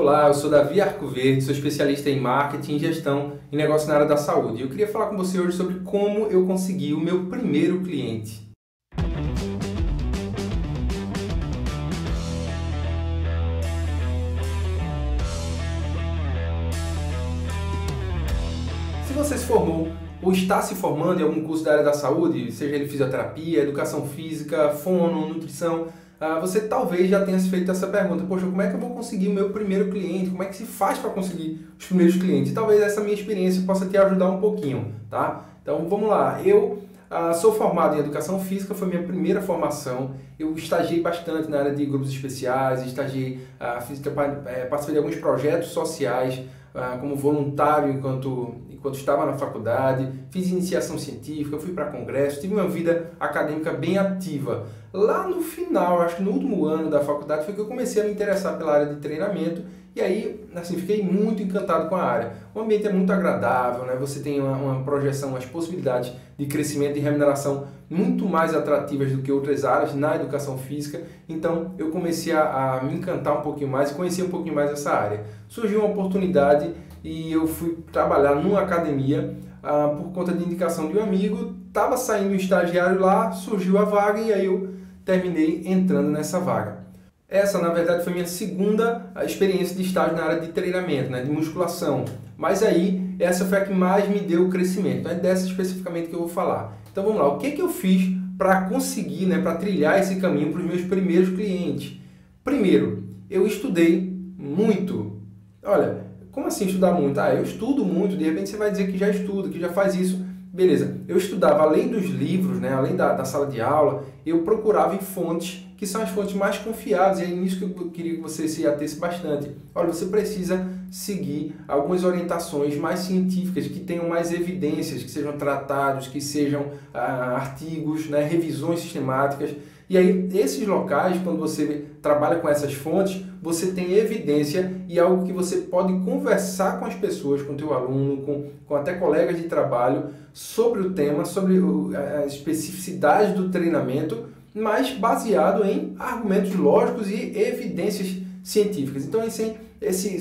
Olá, eu sou Davi Arcoverde, sou especialista em marketing, gestão e negócio na área da saúde. Eu queria falar com você hoje sobre como eu consegui o meu primeiro cliente. Se você se formou ou está se formando em algum curso da área da saúde, seja ele fisioterapia, educação física, fono, nutrição, você talvez já tenha se feito essa pergunta: poxa, como é que eu vou conseguir o meu primeiro cliente? Como é que se faz para conseguir os primeiros clientes? E talvez essa minha experiência possa te ajudar um pouquinho, tá? Então vamos lá. Eu sou formado em educação física, foi minha primeira formação. Eu estagiei bastante na área de grupos especiais, participei de alguns projetos sociais como voluntário enquanto estava na faculdade, fiz iniciação científica, fui para congresso, tive uma vida acadêmica bem ativa. Lá no final, acho que no último ano da faculdade, foi que eu comecei a me interessar pela área de treinamento e aí, assim, fiquei muito encantado com a área. O ambiente é muito agradável, né? Você tem uma projeção, umas possibilidades de crescimento e remuneração muito mais atrativas do que outras áreas na educação física. Então, eu comecei a me encantar um pouquinho mais e conhecer um pouquinho mais essa área. Surgiu uma oportunidade e eu fui trabalhar numa academia por conta de indicação de um amigo. Estava saindo um estagiário lá, surgiu a vaga e aí eu terminei entrando nessa vaga. Essa, na verdade, foi minha segunda experiência de estágio na área de treinamento, né, de musculação. Mas aí, essa foi a que mais me deu crescimento. Então é dessa especificamente que eu vou falar. Então vamos lá, o que eu fiz para conseguir, né, para trilhar esse caminho para os meus primeiros clientes? Primeiro, eu estudei muito. Olha, como assim estudar muito? Eu estudo muito, de repente você vai dizer que já estuda, que já faz isso. Beleza, eu estudava além dos livros, né, além da sala de aula, eu procurava em fontes que são as fontes mais confiáveis, e é nisso que eu queria que você se atesse bastante. Olha, você precisa seguir algumas orientações mais científicas, que tenham mais evidências, que sejam tratados, que sejam artigos, né, revisões sistemáticas. E aí, esses locais, quando você trabalha com essas fontes, você tem evidência e algo que você pode conversar com as pessoas, com o teu aluno, com até colegas de trabalho, sobre o tema, sobre as especificidades do treinamento, mas baseado em argumentos lógicos e evidências científicas. Então,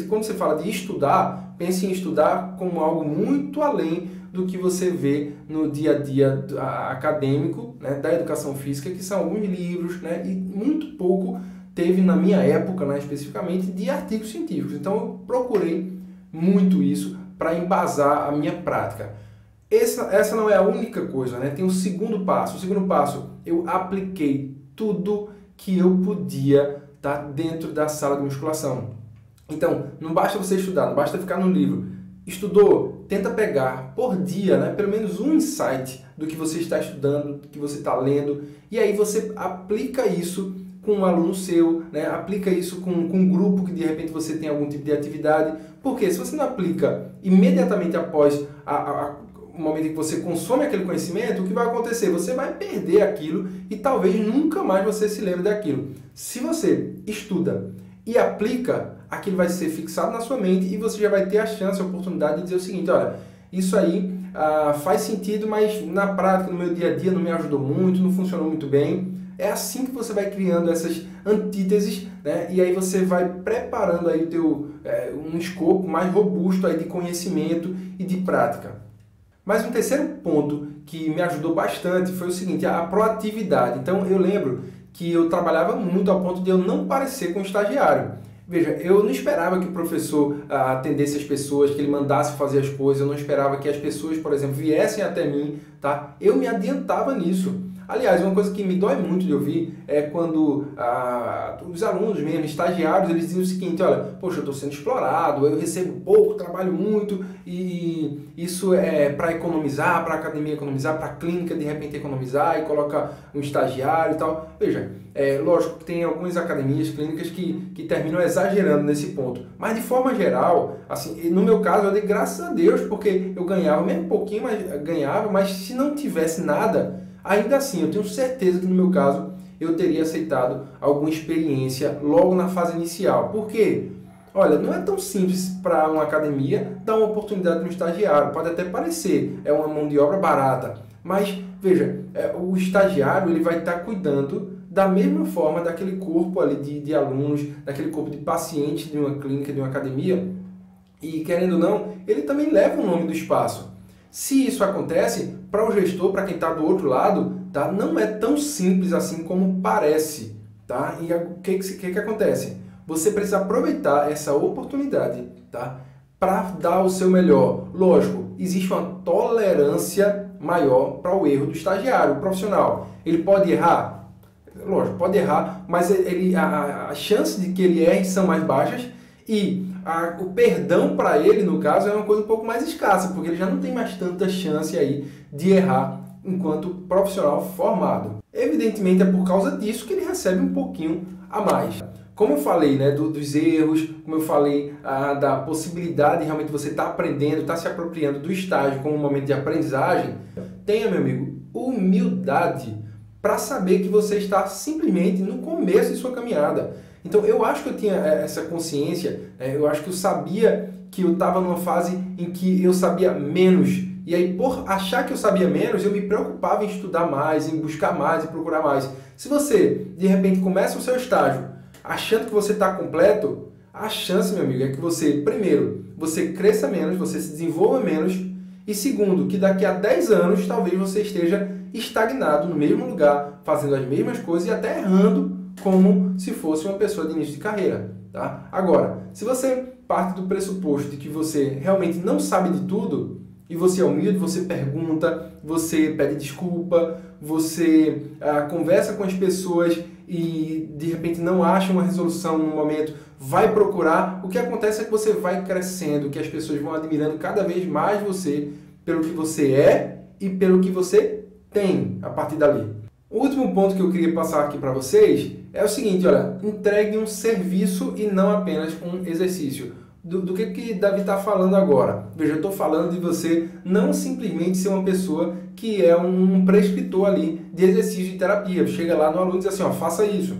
quando você fala de estudar, pense em estudar como algo muito além do que você vê no dia a dia acadêmico, né, da educação física, que são alguns livros, né, e muito pouco teve na minha época, né, especificamente, de artigos científicos. Então eu procurei muito isso para embasar a minha prática. Essa não é a única coisa, né? Tem o segundo passo. O segundo passo, eu apliquei tudo que eu podia dentro da sala de musculação. Então, não basta você estudar, não basta ficar no livro. Estudou, tenta pegar por dia, né, pelo menos um insight do que você está estudando, do que você está lendo, e aí você aplica isso com um aluno seu, né, aplica isso com um grupo que de repente você tem algum tipo de atividade. Porque se você não aplica imediatamente após o momento em que você consome aquele conhecimento, o que vai acontecer? Você vai perder aquilo e talvez nunca mais você se lembre daquilo. Se você estuda e aplica, aquilo vai ser fixado na sua mente e você já vai ter a chance, a oportunidade de dizer o seguinte: olha, isso aí faz sentido, mas na prática, no meu dia a dia, não me ajudou muito, não funcionou muito bem. É assim que você vai criando essas antíteses, né? E aí você vai preparando aí um escopo mais robusto aí de conhecimento e de prática. Mas um terceiro ponto que me ajudou bastante foi o seguinte: a proatividade. Então eu lembro que eu trabalhava muito ao ponto de eu não parecer com o estagiário. Veja, eu não esperava que o professor atendesse as pessoas, que ele mandasse fazer as coisas, eu não esperava que as pessoas, por exemplo, viessem até mim, tá? Eu me adiantava nisso. Aliás, uma coisa que me dói muito de ouvir é quando os alunos mesmo, estagiários, eles dizem o seguinte: olha, poxa, eu estou sendo explorado, eu recebo pouco, trabalho muito, e isso é para economizar, para a academia economizar, para a clínica de repente economizar e coloca um estagiário e tal. Veja, lógico que tem algumas academias, clínicas que terminam exagerando nesse ponto, mas de forma geral, assim, no meu caso, eu dei graças a Deus, porque eu ganhava mesmo um pouquinho, mas ganhava, mas se não tivesse nada, ainda assim, eu tenho certeza que no meu caso eu teria aceitado alguma experiência logo na fase inicial. Por quê? Olha, não é tão simples para uma academia dar uma oportunidade para um estagiário. Pode até parecer, é uma mão de obra barata. Mas, veja, o estagiário ele vai estar cuidando da mesma forma daquele corpo ali de alunos, daquele corpo de pacientes de uma clínica, de uma academia, e querendo ou não, ele também leva o nome do espaço. Se isso acontece, para o gestor, para quem está do outro lado, tá, não é tão simples assim como parece. Tá? E o que acontece? Você precisa aproveitar essa oportunidade, tá, para dar o seu melhor. Lógico, existe uma tolerância maior para o erro do estagiário, o profissional. Ele pode errar? Lógico, pode errar, mas a chance de que ele erre são mais baixas e o perdão para ele, no caso, é uma coisa um pouco mais escassa, porque ele já não tem mais tanta chance aí de errar enquanto profissional formado. Evidentemente é por causa disso que ele recebe um pouquinho a mais. Como eu falei, né, dos erros, como eu falei da possibilidade de realmente você estar aprendendo, estar se apropriando do estágio como um momento de aprendizagem, tenha, meu amigo, humildade para saber que você está simplesmente no começo de sua caminhada. Então eu acho que eu tinha essa consciência, eu acho que eu sabia que eu estava numa fase em que eu sabia menos. E aí, por achar que eu sabia menos, eu me preocupava em estudar mais, em buscar mais, em procurar mais. Se você, de repente, começa o seu estágio achando que você está completo, a chance, meu amigo, é que você, primeiro, você cresça menos, você se desenvolva menos, e segundo, que daqui a 10 anos, talvez você esteja estagnado no mesmo lugar, fazendo as mesmas coisas e até errando como se fosse uma pessoa de início de carreira. Tá? Agora, se você parte do pressuposto de que você realmente não sabe de tudo, e você é humilde, você pergunta, você pede desculpa, você conversa com as pessoas e de repente não acha uma resolução no momento, vai procurar, o que acontece é que você vai crescendo, que as pessoas vão admirando cada vez mais você pelo que você é e pelo que você tem a partir dali. O último ponto que eu queria passar aqui para vocês é o seguinte, olha, entregue um serviço e não apenas um exercício. Do que Davi está falando agora? Veja, eu estou falando de você não simplesmente ser uma pessoa que é um prescritor ali de exercício de terapia. Chega lá no aluno e diz assim, ó, faça isso.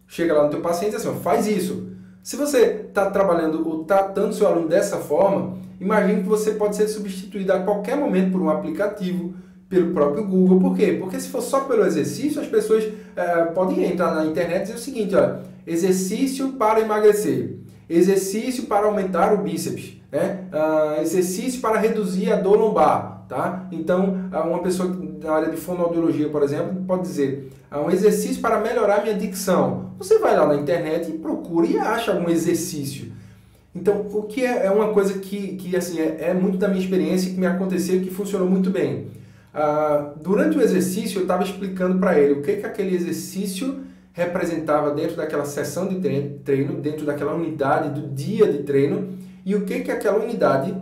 Chega lá no teu paciente e diz assim, ó, faz isso. Se você está trabalhando ou tratando seu aluno dessa forma, imagine que você pode ser substituído a qualquer momento por um aplicativo, pelo próprio Google. Por quê? Porque se for só pelo exercício, as pessoas podem entrar na internet e dizer o seguinte, olha, exercício para emagrecer. Exercício para aumentar o bíceps, né? Exercício para reduzir a dor lombar, tá? Então, uma pessoa da área de fonoaudiologia, por exemplo, pode dizer um exercício para melhorar minha dicção. Você vai lá na internet e procura e acha algum exercício. Então, o que é uma coisa que assim, é muito da minha experiência, que me aconteceu e que funcionou muito bem. Durante o exercício, eu estava explicando para ele o que aquele exercício representava dentro daquela sessão de treino, dentro daquela unidade do dia de treino, e o que aquela unidade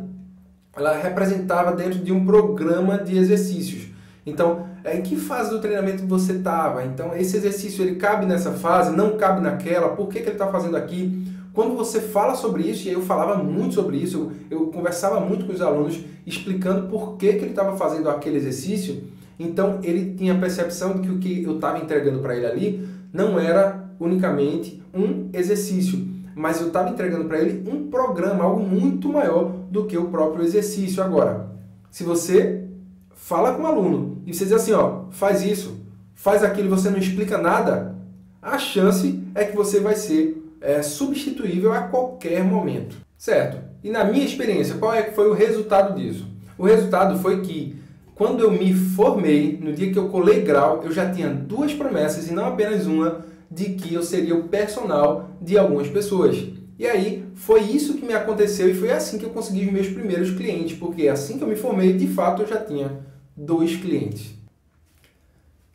ela representava dentro de um programa de exercícios. Então, em que fase do treinamento você estava? Então, esse exercício ele cabe nessa fase, não cabe naquela, por que ele está fazendo aqui? Quando você fala sobre isso, e eu falava muito sobre isso, eu conversava muito com os alunos, explicando por que ele estava fazendo aquele exercício, então ele tinha a percepção de que o que eu estava entregando para ele ali não era unicamente um exercício, mas eu estava entregando para ele um programa, algo muito maior do que o próprio exercício. Agora, se você fala com o aluno e você diz assim, ó, faz isso, faz aquilo e você não explica nada, a chance é que você vai ser substituível a qualquer momento, certo? E na minha experiência, qual é que foi o resultado disso? O resultado foi que quando eu me formei, no dia que eu colei grau, eu já tinha 2 promessas e não apenas uma, de que eu seria o personal de algumas pessoas. E aí, foi isso que me aconteceu e foi assim que eu consegui os meus primeiros clientes, porque assim que eu me formei, de fato, eu já tinha 2 clientes.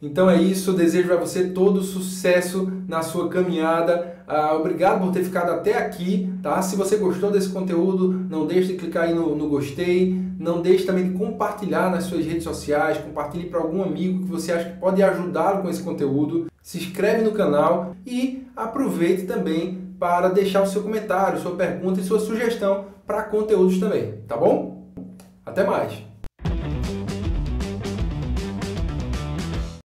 Então é isso, eu desejo a você todo sucesso na sua caminhada. Obrigado por ter ficado até aqui, tá? Se você gostou desse conteúdo, não deixe de clicar aí no gostei, não deixe também de compartilhar nas suas redes sociais, compartilhe para algum amigo que você acha que pode ajudá-lo com esse conteúdo. Se inscreve no canal e aproveite também para deixar o seu comentário, sua pergunta e sua sugestão para conteúdos também, tá bom? Até mais!